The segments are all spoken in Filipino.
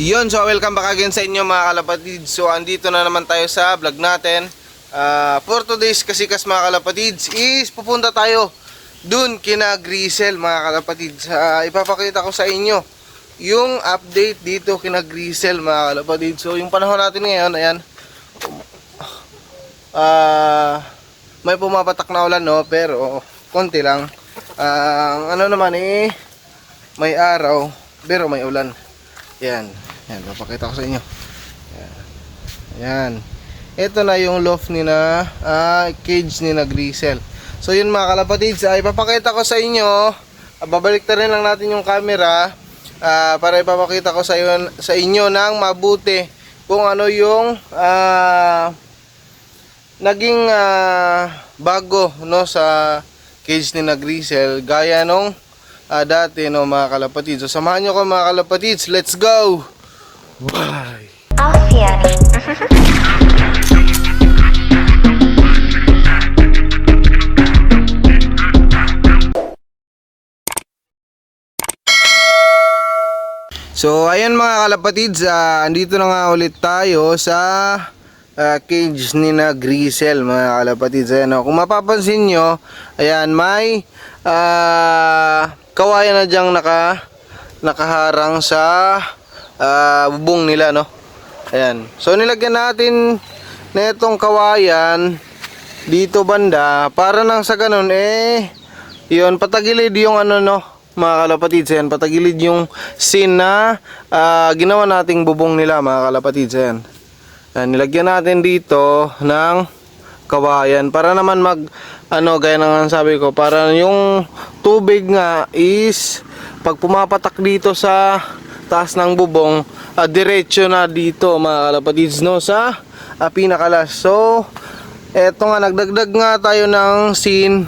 Yun, so welcome back again sa inyo mga kalapatids. So andito na naman tayo sa vlog natin. For today's kasikas mga kalapatids is pupunta tayo dun kina Grisel mga kalapatids. Ipapakita ko sa inyo yung update dito kina Grisel mga kalapatids. So yung panahon natin ngayon, ayan, may pumapatak na ulan, no, pero konti lang. Ano naman may araw pero may ulan. Yan, papakita ko sa inyo. Yan. Ito na yung loft ni na cage ni na Grisel. So yun mga kalapatids, ipapakita ko sa inyo. Babalik na rin lang natin yung camera para ipapakita ko sa inyo ng mabuti kung ano yung naging bago, no, sa cage ni na Grisel gaya nung dati, no, mga kalapatids. So samahan nyo ko mga kalapatids. Let's go! Bye! So ayan mga kalapatids, andito na nga ulit tayo sa cage ni na Grisel mga kalapatids. Ayan, kung mapapansin nyo, ayan, may kawayan na dyang nakaharang sa bubong nila, no. Ayan. So nilagyan natin na itong kawayan dito banda para nang sa ganun yun, patagilid yung ano, no, mga kalapatids. Ayan, patagilid yung scene na ginawa nating bubong nila mga kalapatids. Ayan. Ayan, nilagyan natin dito ng kawayan para naman gaya ng sabi ko, para yung tubig nga is pag pumapatak dito sa taas ng bubong, diretso na dito mga kalapatids, no, sa pinakalas. So eto nga, nagdagdag nga tayo ng scene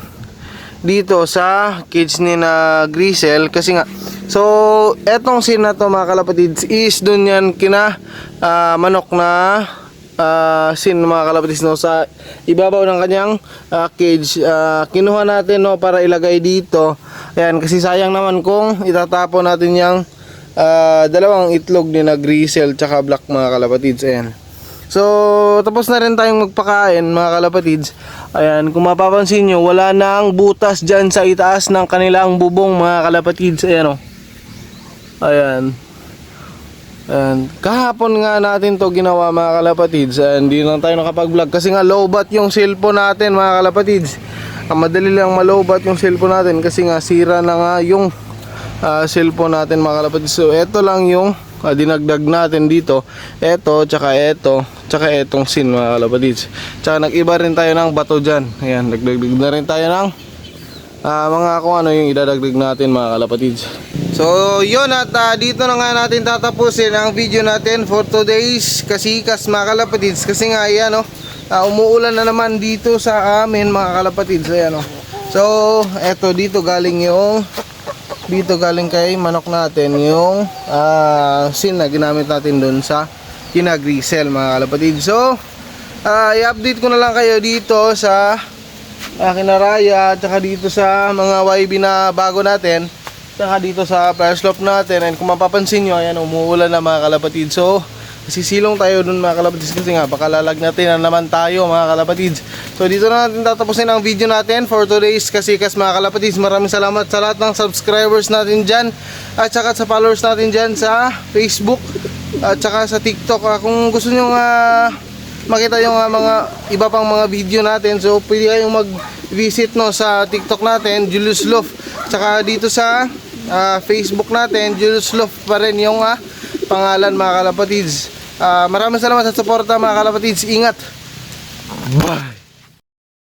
dito sa cage ni na Grisel kasi nga, so etong scene na to mga kalapatids is dun yan kina manok na scene mga kalapatids, no, sa ibabaw ng kanyang cage. Kinuha natin, no, para ilagay dito. Ayan, kasi sayang naman kung itatapon natin yung dalawang itlog ni na Grisel tsaka black mga kalapatids. Ayan. So tapos na rin tayong magpakain mga kalapatids. Ayan, kung mapapansin nyo, wala nang butas dyan sa itaas ng kanilang bubong mga kalapatids. Ayan, o. Ayan. And kahapon nga natin to ginawa mga kalapatids. Hindi lang tayo nakapag-vlog kasi nga lowbat yung cellphone natin mga kalapatids. Madali lang malowbat yung cellphone natin kasi nga sira na nga yung cellphone natin mga kalapatids. So eto lang yung dinagdag natin dito. Eto, tsaka etong scene mga kalapatids. Tsaka nag-iba rin tayo ng bato dyan. Ayan, nagdagdag na rin tayo ng mga kung ano yung idadagdag natin mga kalapatids. So yun, at dito na nga natin tatapusin ang video natin for today's kasikas mga kalapatids. Kasi nga ayan, umuulan na naman dito sa amin mga kalapatids. Ayan, so eto, dito galing kay manok natin yung scene na ginamit natin dun sa kina Grisel mga kalapatids. So i-update ko na lang kayo dito sa Kinaraya at saka dito sa mga YB na bago natin, saka dito sa fire slope natin. And kung mapapansin nyo, ayan, umuulan na mga kalapatids. So sisilong tayo dun mga kalapatids kasi nga baka lalagnatin na naman tayo mga kalapatids. So dito na natin tatapusin ang video natin for today's kasikas mga kalapatids. Maraming salamat sa lahat ng subscribers natin dyan at saka sa followers natin dyan sa Facebook at saka sa TikTok. Kung gusto nyo makita yung mga iba pang mga video natin, so pwede kayong mag-visit, no, sa TikTok natin, Julius Love. Tsaka dito sa Facebook natin, Julius Love pa rin yung pangalan mga kalapatids. Maraming salamat sa suporta mga kalapatids. Ingat. Bye.